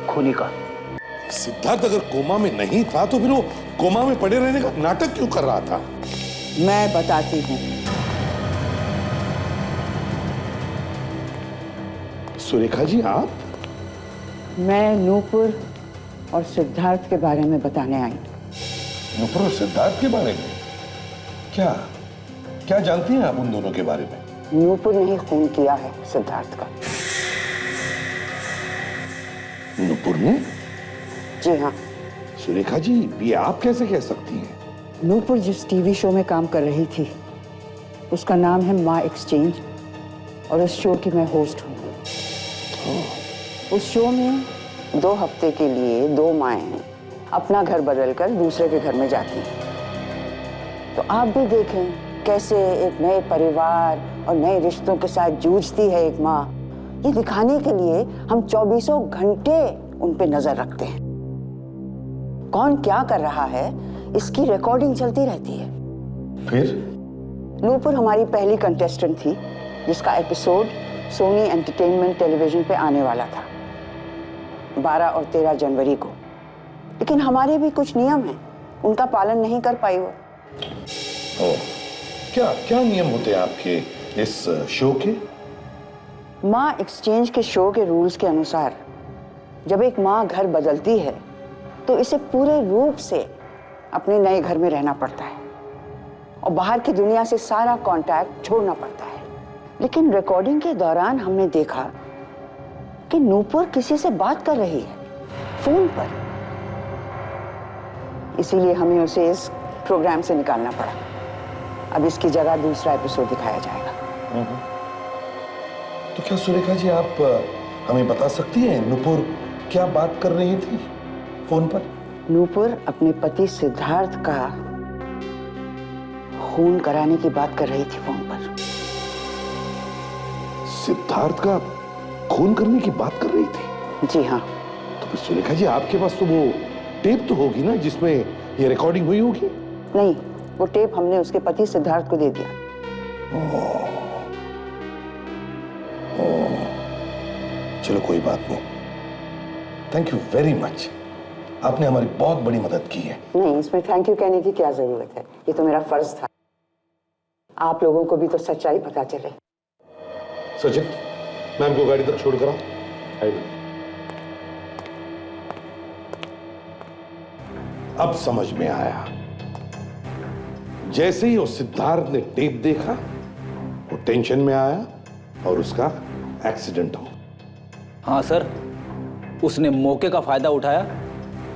खूनी का। सिद्धार्थ अगर कोमा में नहीं था तो फिर वो कोमा में पड़े रहने का नाटक क्यों कर रहा था? मैं बताती हूँ। सुरेखा जी आप? मैं नूपुर और सिद्धार्थ के बारे में बताने आई। नूपुर और सिद्धार्थ के बारे में? क्या क्या जानती हैं आप उन दोनों के बारे में? नूपुर ने ही खून किया है सिद्धार्थ का। नूपुर ने? जी हाँ। सुरेखा जी ये आप कैसे कह सकती हैं? नूपुर जिस टीवी शो में काम कर रही थी उसका नाम है माँ एक्सचेंज, और उस शो की मैं होस्ट हूँ। उस शो में 2 हफ्ते के लिए 2 माएँ अपना घर बदलकर दूसरे के घर में जाती हैं। तो आप भी देखें कैसे एक नए परिवार और नए रिश्तों के साथ जूझती है एक माँ। ये दिखाने के लिए हम 24 घंटे उन पे नजर रखते हैं। कौन क्या कर रहा है इसकी रिकॉर्डिंग चलती रहती है। फिर? नूपुर हमारी पहली कंटेस्टेंट थी जिसका एपिसोड सोनी एंटरटेनमेंट टेलीविजन पे आने वाला था 12 और 13 जनवरी को। लेकिन हमारे भी कुछ नियम हैं, उनका पालन नहीं कर पाई वो। क्या क्या नियम होते हैं आपके इस शो के? माँ एक्सचेंज के शो के रूल्स के अनुसार जब एक माँ घर बदलती है तो इसे पूरे रूप से अपने नए घर में रहना पड़ता है और बाहर की दुनिया से सारा कांटेक्ट छोड़ना पड़ता है। लेकिन रिकॉर्डिंग के दौरान हमने देखा कि नूपुर किसी से बात कर रही है फोन पर। इसीलिए हमें उसे इस प्रोग्राम से निकालना पड़ा। अब इसकी जगह दूसरा एपिसोड दिखाया जाएगा। तो क्या सुरेखा जी आप हमें बता सकती हैं नूपुर क्या बात कर रही थी फोन पर? नूपुर अपने पति सिद्धार्थ का खून कराने की बात कर रही थी फोन पर। सिद्धार्थ का खून करने की बात कर रही थी? जी हाँ। तो फिर सुरेखा जी आपके पास तो वो टेप तो होगी ना जिसमें ये रिकॉर्डिंग हुई होगी? नहीं, वो टेप हमने उसके पति सिद्धार्थ को दे दिया। चलो कोई बात नहीं, थैंक यू वेरी मच, आपने हमारी बहुत बड़ी मदद की है। नहीं, इसमें थैंक यू कहने की क्या जरूरत है, ये तो मेरा फर्ज था। आप लोगों को भी तो सच्चाई पता चले। सचिन, मैम को गाड़ी तक छोड़ कर आओ। अब समझ में आया, जैसे ही उस सिद्धार्थ ने टेप देखा वो टेंशन में आया और उसका एक्सीडेंट हो। हाँ सर, उसने मौके का फायदा उठाया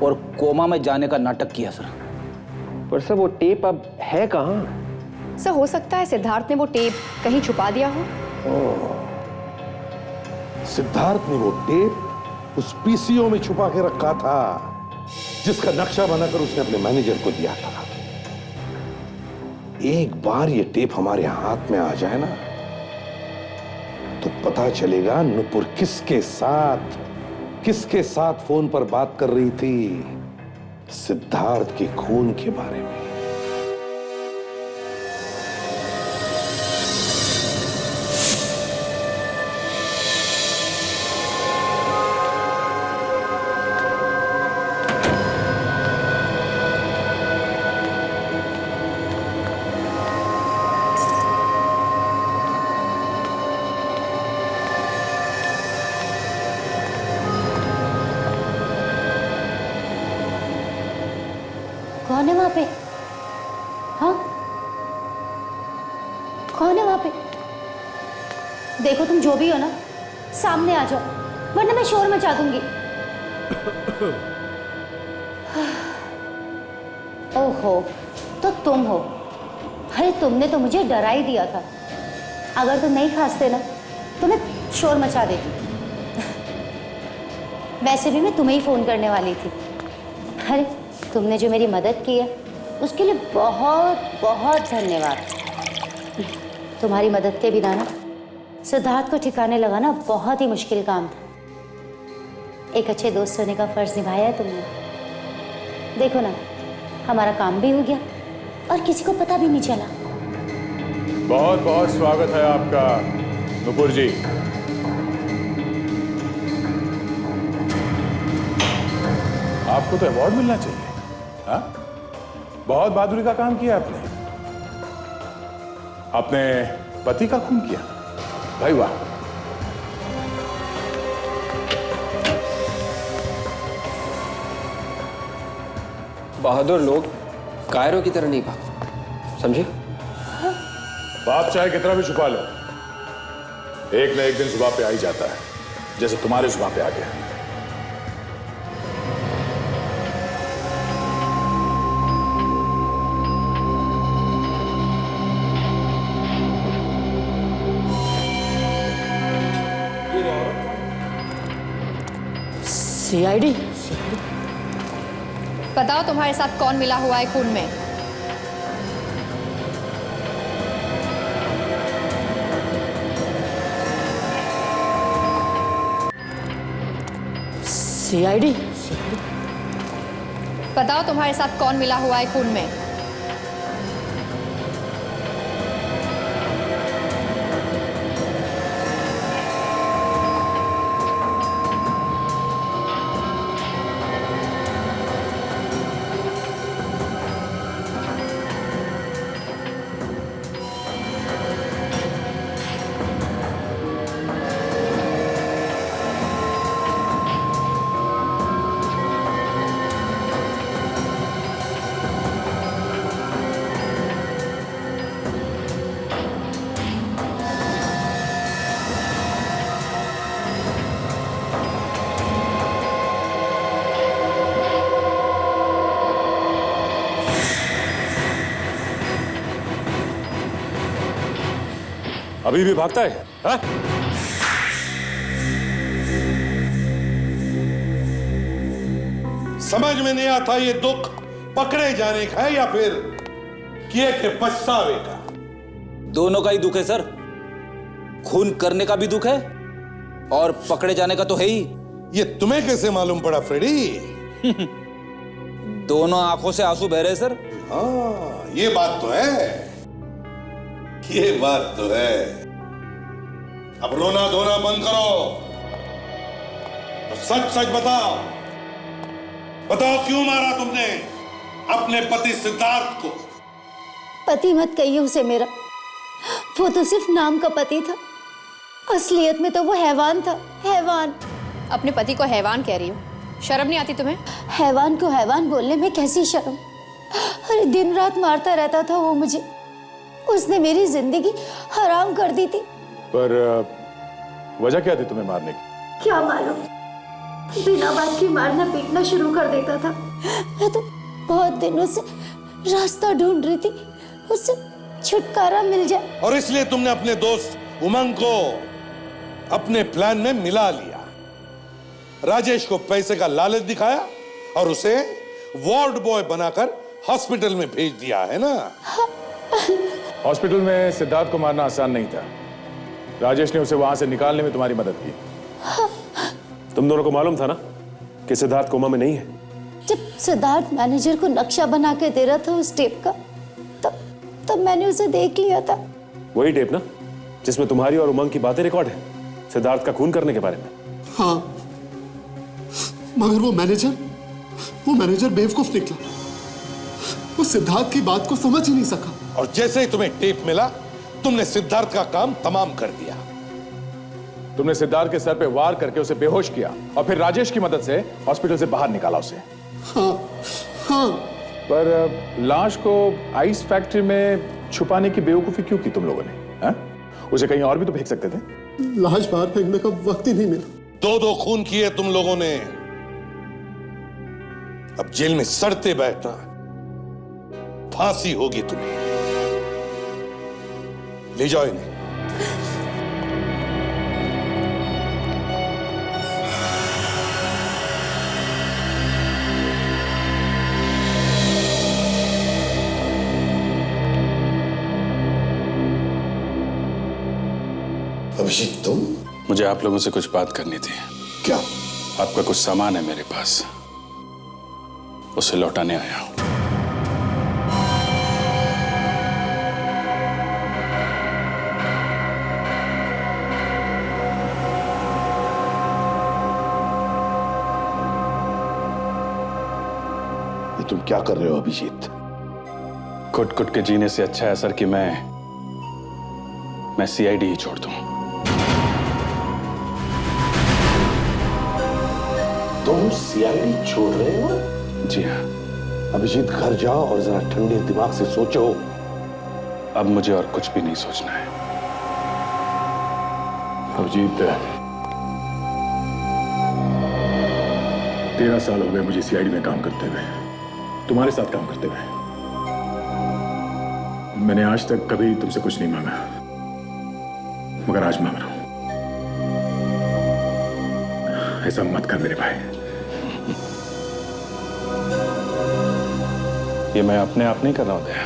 और कोमा में जाने का नाटक किया सर। पर सर वो टेप अब है कहाँ? सर हो सकता है सिद्धार्थ ने वो टेप कहीं छुपा दिया हो। सिद्धार्थ ने वो टेप उस पीसीओ में छुपा के रखा था जिसका नक्शा बनाकर उसने अपने मैनेजर को दिया था। एक बार ये टेप हमारे हाथ में आ जाए ना, तो पता चलेगा नुपुर किसके साथ फोन पर बात कर रही थी, सिद्धार्थ के खून के बारे में। कौन है वहां पे? हाँ, कौन है वहां पे? देखो तुम जो भी हो ना, सामने आ जाओ, वरना मैं शोर मचा दूंगी। ओहो, तो तुम हो। अरे तुमने तो मुझे डरा ही दिया था। अगर तुम नहीं खांसते ना तो मैं शोर मचा देती। वैसे भी मैं तुम्हें ही फोन करने वाली थी। अरे तुमने जो मेरी मदद की है उसके लिए बहुत बहुत धन्यवाद। तुम्हारी मदद के बिना ना सिद्धार्थ को ठिकाने लगाना बहुत ही मुश्किल काम था। एक अच्छे दोस्त होने का फर्ज निभाया है तुमने। देखो ना, हमारा काम भी हो गया और किसी को पता भी नहीं चला। बहुत बहुत स्वागत है आपका नुपुर जी। आपको तो अवार्ड मिलना चाहिए। हाँ? बहुत बहादुरी का काम किया आपने। अपने पति का खून किया, भाई वाह। बहादुर लोग कायरों की तरह नहीं भागते, समझे? बाप चाहे कितना भी छुपा लो, एक न एक दिन जुबान पे आ ही जाता है, जैसे तुम्हारे जुबान पे आ गया। सीआईडी? बताओ तुम्हारे साथ कौन मिला हुआ है खून में? सीआईडी? बताओ तुम्हारे साथ कौन मिला हुआ है खून में? अभी भी भागता है? हा? समझ में नहीं आता ये दुख पकड़े जाने का है या फिर किए के पछतावे का? दोनों का ही दुख है सर। खून करने का भी दुख है और पकड़े जाने का तो है ही। ये तुम्हें कैसे मालूम पड़ा फ्रेडी? दोनों आंखों से आंसू बह रहे सर। हाँ, ये बात तो है, ये बात तो है। अब रोना धोना बंद करो, तो सच सच बताओ, बताओ क्यों मारा तुमने अपने पति सिद्धार्थ को? पति मत कहिए उसे मेरा, वो तो सिर्फ नाम का पति था। असलियत में तो वो हैवान था, हैवान। अपने पति को हैवान कह रही हो? शर्म नहीं आती तुम्हें? हैवान को हैवान बोलने में कैसी शर्म? अरे दिन रात मारता रहता था वो मुझे। उसने मेरी जिंदगी हराम कर दी थी। पर वजह क्या थी तुम्हें मारने की? क्या मालूम, बिना बात की मारना पीटना शुरू कर देता था। मैं तो बहुत दिनों से रास्ता ढूंढ रही थी, उससे छुटकारा मिल जाए। और इसलिए तुमने अपने दोस्त उमंग को अपने प्लान में मिला लिया। राजेश को पैसे का लालच दिखाया और उसे वार्ड बॉय बनाकर हॉस्पिटल में भेज दिया, है ना? हॉस्पिटल में सिद्धार्थ को मारना आसान नहीं था। राजेश ने उसे वहां से निकालने में तुम्हारी मदद की। तुम दोनों को मालूम था ना कि सिद्धार्थ कोमा में नहीं है। जब सिद्धार्थ मैनेजर को नक्शा बना के दे रहा था उस टेप का, तब मैंने उसे देख लिया था। वही टेप ना जिसमें तुम्हारी और उमंग की बातें रिकॉर्ड है सिद्धार्थ का खून करने के बारे में। हाँ, मगर वो मैनेजर बेवकूफ निकला। वो सिद्धार्थ की बात को समझ ही नहीं सका। और जैसे ही तुम्हें टेप मिला तुमने सिद्धार्थ का काम तमाम कर दिया। तुमने सिद्धार्थ के सर पे वार करके उसे बेहोश किया और फिर राजेश की मदद से हॉस्पिटल से बाहर निकाला उसे। हाँ। पर लाश को आइस फैक्ट्री में छुपाने की बेवकूफी क्यों की तुम लोगों ने? हा? उसे कहीं और भी तो फेंक सकते थे। लाश बाहर फेंकने का वक्त ही नहीं मिला। दो खून किए तुम लोगों ने। अब जेल में सड़ते बैठना, फांसी होगी तुम्हें। ले जाओ इन्हें। अभिजीत तुम? मुझे आप लोगों से कुछ बात करनी थी। क्या? आपका कुछ सामान है मेरे पास, उसे लौटाने आया हूं। ये तुम क्या कर रहे हो अभिजीत? कुट कुट के जीने से अच्छा है सर कि मैं सीआईडी ही छोड़ दूं। तुम सीआईडी छोड़ रहे हो? जी हाँ। अभिजीत घर जाओ और जरा ठंडे दिमाग से सोचो। अब मुझे और कुछ भी नहीं सोचना है। अभिजीत, 13 साल हो गए मुझे सीआईडी में काम करते हुए, तुम्हारे साथ काम करते हुए। मैंने आज तक कभी तुमसे कुछ नहीं मांगा, मगर आज मांग रहा हूं। ऐसा मत कर मेरे भाई। ये मैं अपने आप नहीं कर रहा हूं दया।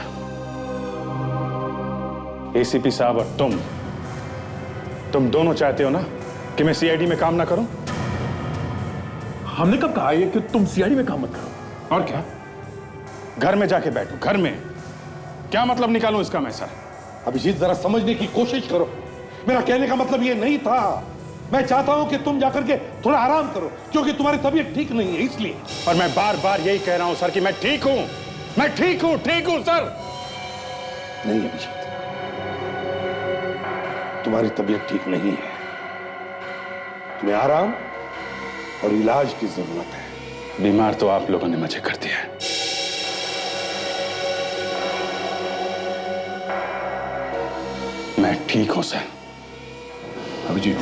एसीपी साहब और तुम दोनों चाहते हो ना कि मैं सीआईडी में काम ना करूं? हमने कब कहा कि तुम सीआईडी में काम मत करो? और क्या, घर में जाके बैठो। घर में क्या मतलब निकालूं इसका मैं? सर अभिजीत जरा समझने की कोशिश करो। मेरा कहने का मतलब ये नहीं था। मैं चाहता हूं कि तुम जाकर के थोड़ा आराम करो, क्योंकि तुम्हारी तबीयत ठीक नहीं है इसलिए। और मैं बार बार यही कह रहा हूं सर कि मैं ठीक हूं, मैं ठीक हूं सर। नहीं अभिजीत, तुम्हारी तबीयत ठीक नहीं है। तुम्हें आराम और इलाज की जरूरत है। बीमार तो आप लोगों ने मुझे कर दिया है। मैं ठीक हूं सर। अभिजीत,